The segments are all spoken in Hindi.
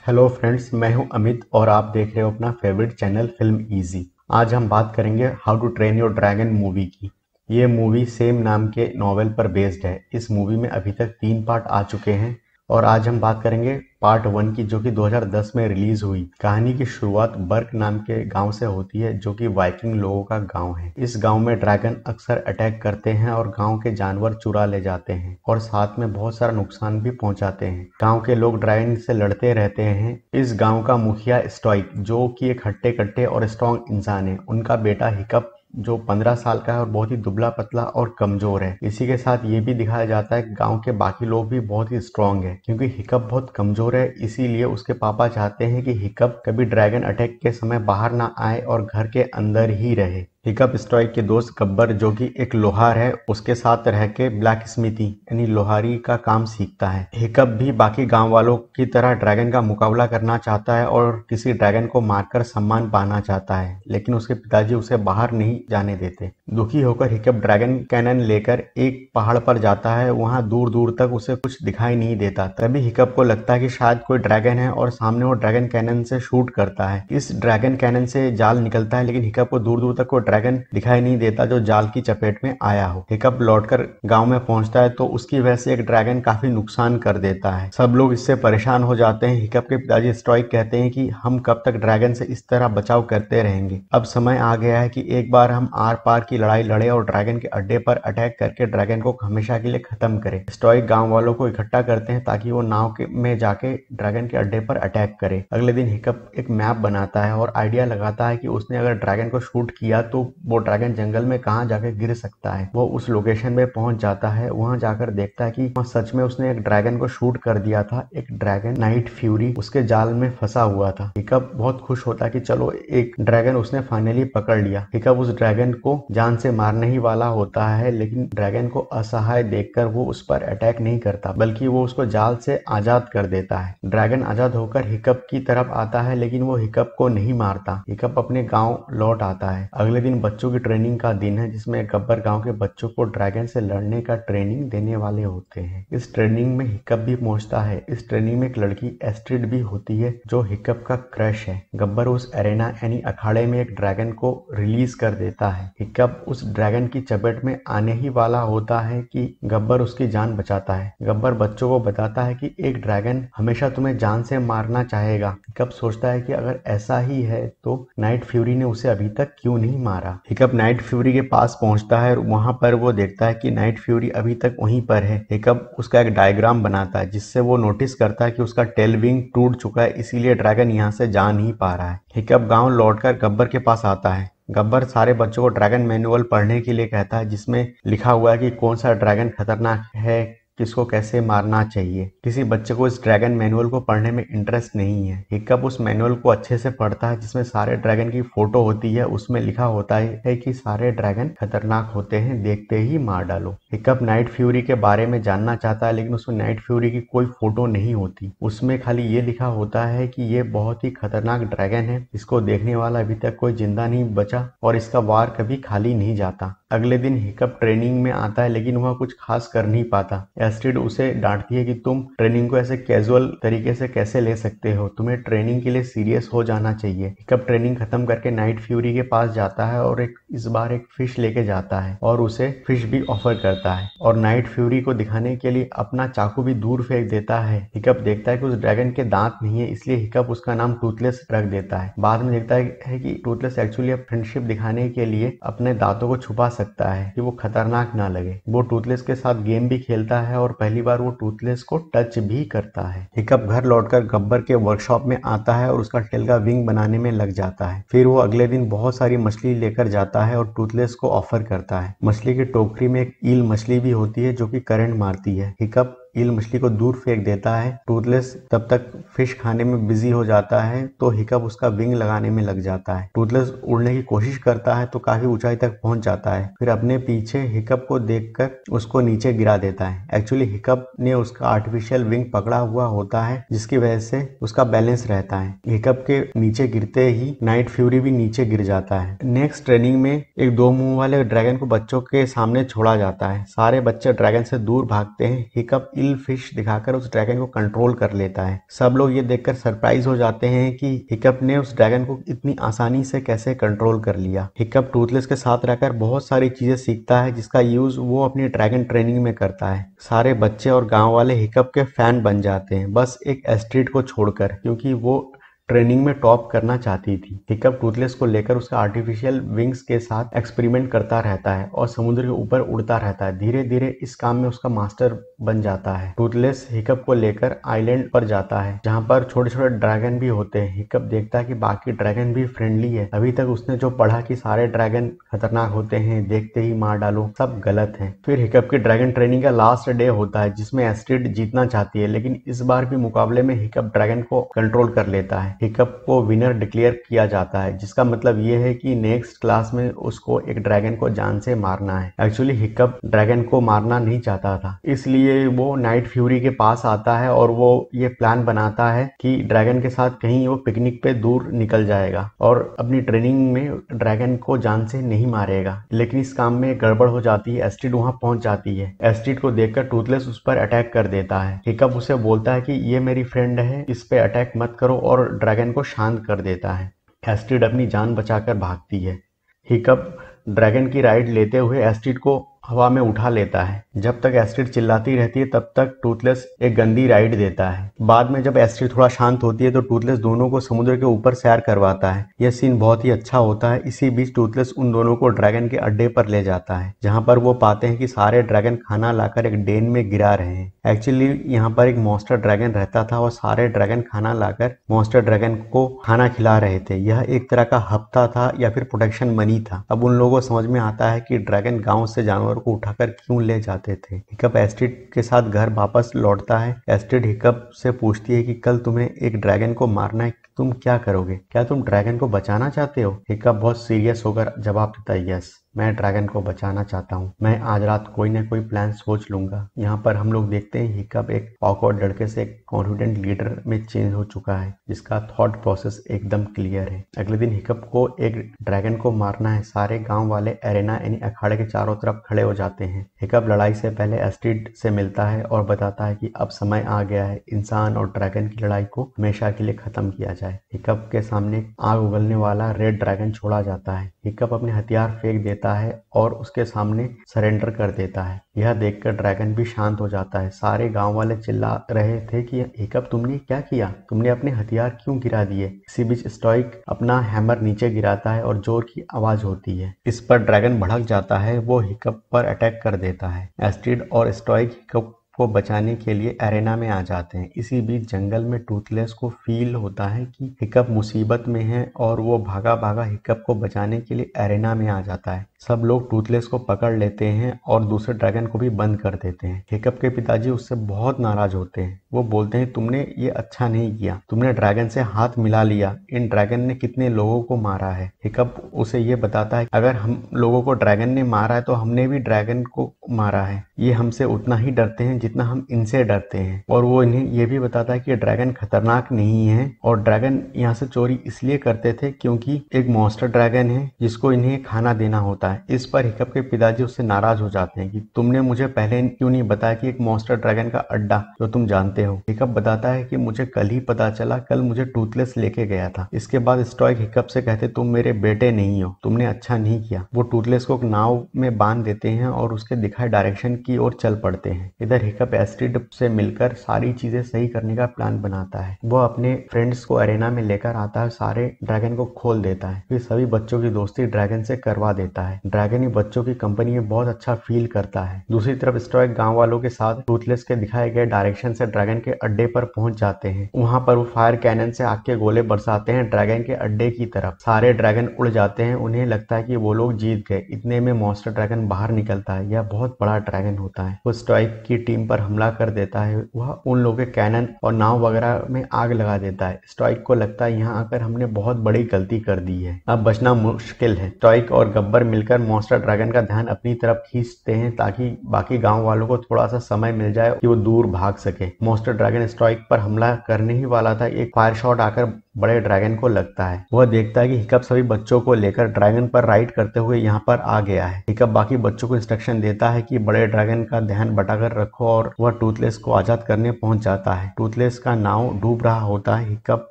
हेलो फ्रेंड्स, मैं हूं अमित और आप देख रहे हो अपना फेवरेट चैनल फिल्म इजी। आज हम बात करेंगे how to train your dragon movie की। ये मूवी सेम नाम के नॉवेल पर बेस्ड है। इस मूवी में अभी तक 3 पार्ट आ चुके हैं और आज हम बात करेंगे पार्ट 1 की, जो कि 2010 में रिलीज हुई। कहानी की शुरुआत बर्क नाम के गांव से होती है, जो कि वाइकिंग लोगों का गांव है। इस गांव में ड्रैगन अक्सर अटैक करते हैं और गांव के जानवर चुरा ले जाते हैं और साथ में बहुत सारा नुकसान भी पहुंचाते हैं। गांव के लोग ड्रैगन से लड़ते रहते हैं। इस गांव का मुखिया स्टोइक, जो कि एक हट्टे कट्टे और स्ट्रॉन्ग इंसान है, उनका बेटा हिकअप जो 15 साल का है और बहुत ही दुबला पतला और कमजोर है। इसी के साथ ये भी दिखाया जाता है कि गांव के बाकी लोग भी बहुत ही स्ट्रांग है। क्योंकि हिकअप बहुत कमजोर है, इसीलिए उसके पापा चाहते हैं कि हिकअप कभी ड्रैगन अटैक के समय बाहर ना आए और घर के अंदर ही रहे। हिकअप स्टोइक के दोस्त गब्बर, जो कि एक लोहार है, उसके साथ रह के ब्लैक स्मिथी यानी लोहारी का काम सीखता है। हिकअप भी बाकी गांव वालों की तरह ड्रैगन का मुकाबला करना चाहता है और किसी ड्रैगन को मारकर सम्मान पाना चाहता है, लेकिन उसके पिताजी उसे बाहर नहीं जाने देते। दुखी होकर हिकअप ड्रैगन कैनन लेकर एक पहाड़ पर जाता है। वहां दूर दूर तक उसे कुछ दिखाई नहीं देता। तभी हिकअप को लगता है कि शायद कोई ड्रैगन है और सामने वो ड्रैगन कैनन से शूट करता है। इस ड्रैगन कैनन से जाल निकलता है, लेकिन हिकअप को दूर दूर तक कोई ड्रैगन दिखाई नहीं देता जो जाल की चपेट में आया हो। हिकअप लौटकर गांव में पहुंचता है तो उसकी वजह से एक ड्रैगन काफी नुकसान कर देता है। सब लोग इससे परेशान हो जाते हैं। हिकअप के पिताजी स्टोइक कहते हैं कि हम कब तक ड्रैगन से इस तरह बचाव करते रहेंगे। अब समय आ गया है कि एक बार हम आर पार की लड़ाई लड़े और ड्रैगन के अड्डे पर अटैक करके ड्रैगन को हमेशा के लिए खत्म करें। स्टोइक गांव वालों को इकट्ठा करते हैं ताकि वो नाव में जाके ड्रैगन के अड्डे पर अटैक करे। अगले दिन हिकअप एक मैप बनाता है और आइडिया लगाता है कि उसने अगर ड्रैगन को शूट किया तो वो ड्रैगन जंगल में कहाँ जाकर गिर सकता है। वो उस लोकेशन पे पहुंच जाता है। वहां जाकर देखता है कि वहाँ सच में उसने एक ड्रैगन को शूट कर दिया था। एक ड्रैगन नाइट फ्यूरी उसके जाल में फंसा हुआ था। हिकअप बहुत खुश होता है कि चलो एक ड्रैगन उसने फाइनली पकड़ लिया। हिकअप उस ड्रैगन को जान से मारने ही वाला होता है, लेकिन ड्रैगन को असहाय देखकर वो उस पर अटैक नहीं करता, बल्कि वो उसको जाल से आजाद कर देता है। ड्रैगन आजाद होकर हिकअप की तरफ आता है, लेकिन वो हिकअप को नहीं मारता। हिकअप अपने गाँव लौट आता है। अगले दिन बच्चों की ट्रेनिंग का दिन है, जिसमें गब्बर गांव के बच्चों को ड्रैगन से लड़ने का ट्रेनिंग देने वाले होते हैं। इस ट्रेनिंग में हिकअप भी पहुंचता है। इस ट्रेनिंग में एक लड़की एस्ट्रिड भी होती है, जो हिकअप का क्रश है। गब्बर उस एरेना यानी अखाड़े में एक ड्रैगन को रिलीज कर देता है। हिकअप उस ड्रैगन की चपेट में आने ही वाला होता है कि गब्बर उसकी जान बचाता है। गब्बर बच्चों को बताता है कि एक ड्रैगन हमेशा तुम्हें जान से मारना चाहेगा। हिकअप सोचता है कि अगर ऐसा ही है तो नाइट फ्यूरी ने उसे अभी तक क्यों नहीं मारा। हिकअप नाइट फ्यूरी के पास पहुंचता है और वहां पर वो देखता है कि नाइट फ्यूरी अभी तक वहीं पर है। हिकअप उसका एक डायग्राम बनाता है, जिससे वो नोटिस करता है कि उसका टेल विंग टूट चुका है, इसीलिए ड्रैगन यहाँ से जा नहीं पा रहा है। हिकअप गांव लौटकर गब्बर के पास आता है। गब्बर सारे बच्चों को ड्रैगन मैनुअल पढ़ने के लिए कहता है, जिसमें लिखा हुआ है कि कौन सा ड्रैगन खतरनाक है, किसको कैसे मारना चाहिए। किसी बच्चे को इस ड्रैगन मैनुअल को पढ़ने में इंटरेस्ट नहीं है। हिकअप उस मैनुअल को अच्छे से पढ़ता है, जिसमें सारे ड्रैगन की फोटो होती है। उसमें लिखा होता है कि सारे ड्रैगन खतरनाक होते हैं, देखते ही मार डालो। हिकअप नाइट फ्यूरी के बारे में जानना चाहता है, लेकिन उसमें नाइट फ्यूरी की कोई फोटो नहीं होती। उसमें खाली ये लिखा होता है कि ये बहुत ही खतरनाक ड्रैगन है, इसको देखने वाला अभी तक कोई जिंदा नहीं बचा और इसका वार कभी खाली नहीं जाता। अगले दिन हिकअप ट्रेनिंग में आता है, लेकिन वह कुछ खास कर नहीं पाता। एस्ट्रिड उसे डांटती है कि तुम ट्रेनिंग को ऐसे कैजुअल तरीके से कैसे ले सकते हो, तुम्हें ट्रेनिंग के लिए सीरियस हो जाना चाहिए। हिकअप ट्रेनिंग खत्म करके नाइट फ्यूरी के पास जाता है और इस बार एक फिश लेके जाता है और उसे फिश भी ऑफर करता है और नाइट फ्यूरी को दिखाने के लिए अपना चाकू भी दूर फेंक देता है। हिकअप देखता है कि उस ड्रैगन के दांत नहीं है, इसलिए हिकअप उसका नाम टूथलेस रख देता है। बाद में देखता है कि टूथलेस एक्चुअली फ्रेंडशिप दिखाने के लिए अपने दांतों को छुपा सकता है कि वो खतरनाक ना लगे। वो टूथलेस के साथ गेम भी खेलता है और पहली बार वो टूथलेस को टच भी करता है। हिकअप घर लौटकर गब्बर के वर्कशॉप में आता है और उसका टेल का विंग बनाने में लग जाता है। फिर वो अगले दिन बहुत सारी मछली लेकर जाता है और टूथलेस को ऑफर करता है। मछली की टोकरी में एक ईल मछली भी होती है, जो कि करंट मारती है। हिकअप ईल मछली को दूर फेंक देता है। टूथलेस तब तक फिश खाने में बिजी हो जाता है, तो हिकअप उसका विंग लगाने में लग जाता है। टूथलेस उड़ने की कोशिश करता है तो काफी ऊंचाई तक पहुंच जाता है। फिर अपने पीछे हिकअप को देखकर उसको नीचे गिरा देता है। एक्चुअली हिकअप ने उसका आर्टिफिशियल विंग पकड़ा हुआ होता है, जिसकी वजह से उसका बैलेंस रहता है। हिकअप के नीचे गिरते ही नाइट फ्यूरी भी नीचे गिर जाता है। नेक्स्ट ट्रेनिंग में एक 2 मुंह वाले ड्रैगन को बच्चों के सामने छोड़ा जाता है। सारे बच्चे ड्रैगन से दूर भागते हैं। हिकअप किल फिश दिखाकर उस ड्रैगन को कंट्रोल कर लेता है। सब लोग ये देखकर सरप्राइज हो जाते हैं कि हिकअप ने उस ड्रैगन को इतनी आसानी से कैसे कंट्रोल कर लिया। हिकअप टूथलेस के साथ रहकर बहुत सारी चीजें सीखता है जिसका यूज वो अपनी ड्रैगन ट्रेनिंग में करता है। सारे बच्चे और गांव वाले हिकअप के फैन बन जाते हैं, बस एक एस्ट्रिड को छोड़कर, क्योंकि वो ट्रेनिंग में टॉप करना चाहती थी। हिकअप टूथलेस को लेकर उसका आर्टिफिशियल विंग्स के साथ एक्सपेरिमेंट करता रहता है और समुद्र के ऊपर उड़ता रहता है। धीरे धीरे इस काम में उसका मास्टर बन जाता है। टूथलेस हिकअप को लेकर आइलैंड पर जाता है जहाँ पर छोटे छोटे ड्रैगन भी होते हैं। हिकअप देखता है कि बाकी ड्रैगन भी फ्रेंडली है। अभी तक उसने जो पढ़ा कि सारे ड्रैगन खतरनाक होते हैं, देखते ही मार डालो, सब गलत है। फिर हिकअप की ड्रैगन ट्रेनिंग का लास्ट डे होता है जिसमें एस्ट्रिड जीतना चाहती है, लेकिन इस बार भी मुकाबले में हिकअप ड्रैगन को कंट्रोल कर लेता है। हिकअप को विनर डिक्लेयर किया जाता है, जिसका मतलब ये है कि नेक्स्ट क्लास में उसको एक ड्रैगन को जान से मारना है। एक्चुअली हिकअप ड्रैगन को मारना नहीं चाहता था, इसलिए वो नाइट फ्यूरी के पास आता है और वो ये प्लान बनाता है कि ड्रैगन के साथ कहीं वो पिकनिक पे दूर निकल जाएगा और अपनी ट्रेनिंग में ड्रैगन को जान से नहीं मारेगा। लेकिन इस काम में गड़बड़ हो जाती है। एस्ट्रिड वहां पहुंच जाती है। एस्ट्रिड को देखकर टूथलेस उस पर अटैक कर देता है। हिकअप उसे बोलता है कि ये मेरी फ्रेंड है, इस पे अटैक मत करो, और ड्रैगन को शांत कर देता है। एस्ट्रिड अपनी जान बचाकर भागती है। हिकअप ड्रैगन की राइड लेते हुए एस्ट्रिड को हवा में उठा लेता है। जब तक एस्ट्रिड चिल्लाती रहती है तब तक टूथलेस एक गंदी राइड देता है। बाद में जब एस्ट्रिड थोड़ा शांत होती है तो टूथलेस दोनों को समुद्र के ऊपर सैर करवाता है। यह सीन बहुत ही अच्छा होता है। इसी बीच टूथलेस उन दोनों को ड्रैगन के अड्डे पर ले जाता है, जहां पर वो पाते हैं कि सारे ड्रैगन खाना लाकर एक डेन में गिरा रहे हैं। एक्चुअली यहाँ पर एक मॉन्स्टर ड्रैगन रहता था और सारे ड्रैगन खाना लाकर मॉन्स्टर ड्रैगन को खाना खिला रहे थे। यह एक तरह का हफ्ता था या फिर प्रोटेक्शन मनी था। अब उन लोगों को समझ में आता है कि ड्रैगन गांव से जानवर को उठाकर क्यों ले जाते थे। हिकअप एस्ट्रिड के साथ घर वापस लौटता है। एस्ट्रिड हिकअप से पूछती है कि कल तुम्हें एक ड्रैगन को मारना है, तुम क्या करोगे? क्या तुम ड्रैगन को बचाना चाहते हो? हिकअप बहुत सीरियस होकर जवाब देता है, यस, मैं ड्रैगन को बचाना चाहता हूँ। मैं आज रात कोई ना कोई प्लान सोच लूंगा। यहाँ पर हम लोग देखते हैं हिकअप एक ऑकवर्ड लड़के से एक कॉन्फिडेंट लीडर में चेंज हो चुका है, जिसका थॉट प्रोसेस एकदम क्लियर है। अगले दिन हिकअप को एक ड्रैगन को मारना है। सारे गांव वाले एरेना यानी अखाड़े के चारों तरफ खड़े हो जाते हैं। हिकअप लड़ाई से पहले एस्ट्रिड से मिलता है और बताता है कि अब समय आ गया है इंसान और ड्रैगन की लड़ाई को हमेशा के लिए खत्म किया जाए। हिकअप के सामने आग उगलने वाला रेड ड्रैगन छोड़ा जाता है। हिकअप अपने हथियार फेंक देता है और उसके सामने सरेंडर कर देता है। यह देखकर ड्रैगन भी शांत हो जाता है। सारे गांव वाले चिल्ला रहे थे कि हिकअप तुमने क्या किया, तुमने अपने हथियार क्यों गिरा दिए? इसी बीच स्टोइक अपना हैमर नीचे गिराता है और जोर की आवाज होती है। इस पर ड्रैगन भड़क जाता है, वो हिकअप पर अटैक कर देता है। एस्ट्रिड और स्टोइक हिकअप को बचाने के लिए एरेना में आ जाते हैं। इसी बीच जंगल में टूथलेस को फील होता है कि हिकअप मुसीबत में है और वो भागा भागा हिकअप को बचाने के लिए एरेना में आ जाता है। सब लोग टूथलेस को पकड़ लेते हैं और दूसरे ड्रैगन को भी बंद कर देते हैं। हिकअप के पिताजी उससे बहुत नाराज होते हैं। वो बोलते हैं तुमने ये अच्छा नहीं किया, तुमने ड्रैगन से हाथ मिला लिया। इन ड्रैगन ने कितने लोगों को मारा है। हिकअप उसे ये बताता है अगर हम लोगों को ड्रैगन ने मारा है तो हमने भी ड्रैगन को मारा है। ये हमसे उतना ही डरते हैं जितना हम इनसे डरते हैं। और वो इन्हें ये भी बताता है कि ड्रैगन खतरनाक नहीं है और ड्रैगन यहाँ से चोरी इसलिए करते थे क्योंकि एक मॉन्स्टर ड्रैगन है जिसको इन्हें खाना देना होता है। इस पर हिकअप के पिताजी उससे नाराज हो जाते हैं कि तुमने मुझे पहले क्यों नहीं बताया कि एक मॉन्स्टर ड्रैगन का अड्डा जो तुम जानते हो। हिकअप बताता है कि मुझे कल ही पता चला, कल मुझे टूथलेस लेके गया था। इसके बाद स्टोइक हिकअप से कहते तुम मेरे बेटे नहीं हो, तुमने अच्छा नहीं किया। वो टूथलेस को एक नाव में बांध देते हैं और उसके दिखाए डायरेक्शन की ओर चल पड़ते हैं। इधर हिकअप एस्ट्रिड से मिलकर सारी चीजें सही करने का प्लान बनाता है। वो अपने फ्रेंड्स को एरेना में लेकर आता है, सारे ड्रैगन को खोल देता है, फिर सभी बच्चों की दोस्ती ड्रैगन से करवा देता है। ड्रैगन ही बच्चों की कंपनी में बहुत अच्छा फील करता है। दूसरी तरफ स्टोइक गांव वालों के साथ टूथलेस के दिखाए गए डायरेक्शन से ड्रैगन के अड्डे पर पहुंच जाते हैं। वहां पर वो फायर कैनन से आग के गोले बरसाते हैं ड्रैगन के अड्डे की तरफ। सारे ड्रैगन उड़ जाते हैं। उन्हें लगता है कि वो लोग जीत गए। इतने में मॉन्स्टर ड्रैगन बाहर निकलता है। यह बहुत बड़ा ड्रैगन होता है। वो स्टोइक की टीम पर हमला कर देता है। वह उन लोगों के कैनन और नाव वगैरह में आग लगा देता है। स्टोइक को लगता है यहाँ आकर हमने बहुत बड़ी गलती कर दी है, अब बचना मुश्किल है। स्टोइक और गब्बर मिलकर मॉन्स्टर ड्रैगन का ध्यान अपनी तरफ खींचते हैं ताकि बाकी गांव वालों को थोड़ा सा समय मिल जाए कि वो दूर भाग सके। मॉन्स्टर ड्रैगन स्टोइक पर हमला करने ही वाला था, एक फायर शॉट आकर बड़े ड्रैगन को लगता है। वह देखता है कि हिकअप सभी बच्चों को लेकर ड्रैगन पर राइड करते हुए यहाँ पर आ गया है। हिकअप बाकी बच्चों को इंस्ट्रक्शन देता है कि बड़े ड्रैगन का ध्यान बटाकर रखो और वह टूथलेस को आजाद करने पहुंच जाता है। टूथलेस का नाव डूब रहा होता है। हिकअप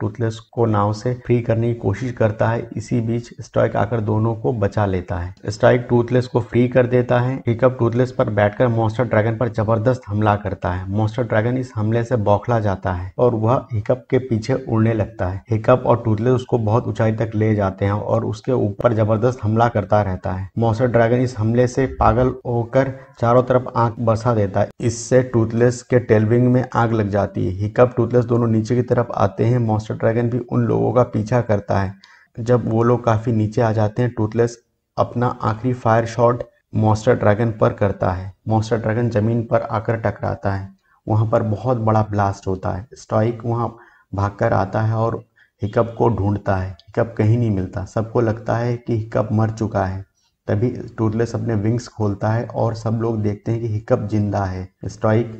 टूथलेस को नाव से फ्री करने की कोशिश करता है। इसी बीच स्टॉइक आकर दोनों को बचा लेता है। स्टॉइक टूथलेस को फ्री कर देता है। हिकअप टूथलेस पर बैठकर मॉन्स्टर ड्रैगन पर जबरदस्त हमला करता है। मॉन्स्टर ड्रैगन इस हमले से बौखला जाता है और वह हिकअप के पीछे उड़ने लगता है। हिकअप और टूथलेस उसको बहुत ऊंचाई तक ले जाते हैं और उसके ऊपर जबरदस्त हमला करता रहता है। मॉन्स्टर ड्रैगन इस हमले से पागल होकर चारों तरफ आग बरसा देता है। इससे टूथलेस के टेलविंग में आग लग जाती है। हिकअप टूथलेस दोनों नीचे की तरफ आते हैं। मॉन्स्टर ड्रैगन भी उन लोगों का पीछा करता है। जब वो लोग काफी नीचे आ जाते हैं, टूथलेस अपना आखिरी फायर शॉट मॉन्स्टर ड्रैगन पर करता है। मॉन्स्टर ड्रैगन जमीन पर आकर टकराता है। वहां पर बहुत बड़ा ब्लास्ट होता है। स्टॉइक वहां भागकर आता है और हिकअप को ढूंढता है। हिकअप कहीं नहीं मिलता। सबको लगता है कि हिकअप मर चुका है। तभी टूथलेस अपने विंग्स खोलता है और सब लोग देखते हैं कि हिकअप जिंदा है। स्टॉइक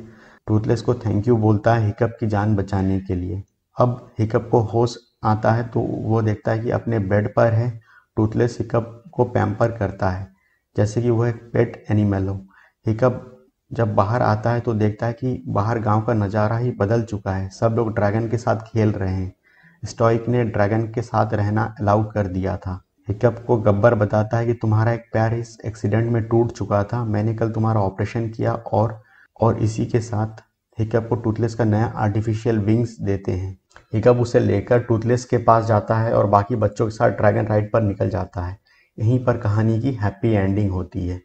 टूथलेस को थैंक यू बोलता है हिकअप की जान बचाने के लिए। अब हिकअप को होश आता है तो वो देखता है कि अपने बेड पर है। टूथलेस हिकअप को पैम्पर करता है जैसे कि वह एक पेट एनिमल हो। हिकअप जब बाहर आता है तो देखता है कि बाहर गांव का नज़ारा ही बदल चुका है। सब लोग ड्रैगन के साथ खेल रहे हैं। स्टॉइक ने ड्रैगन के साथ रहना अलाउ कर दिया था। हिकअप को गब्बर बताता है कि तुम्हारा एक पैर इस एक्सीडेंट में टूट चुका था। मैंने कल तुम्हारा ऑपरेशन किया और इसी के साथ हिकअप को टूथलेस का नया आर्टिफिशियल विंग्स देते हैं। हिकअप उसे लेकर टूथलेस के पास जाता है और बाकी बच्चों के साथ ड्रैगन राइड पर निकल जाता है। यहीं पर कहानी की हैप्पी एंडिंग होती है।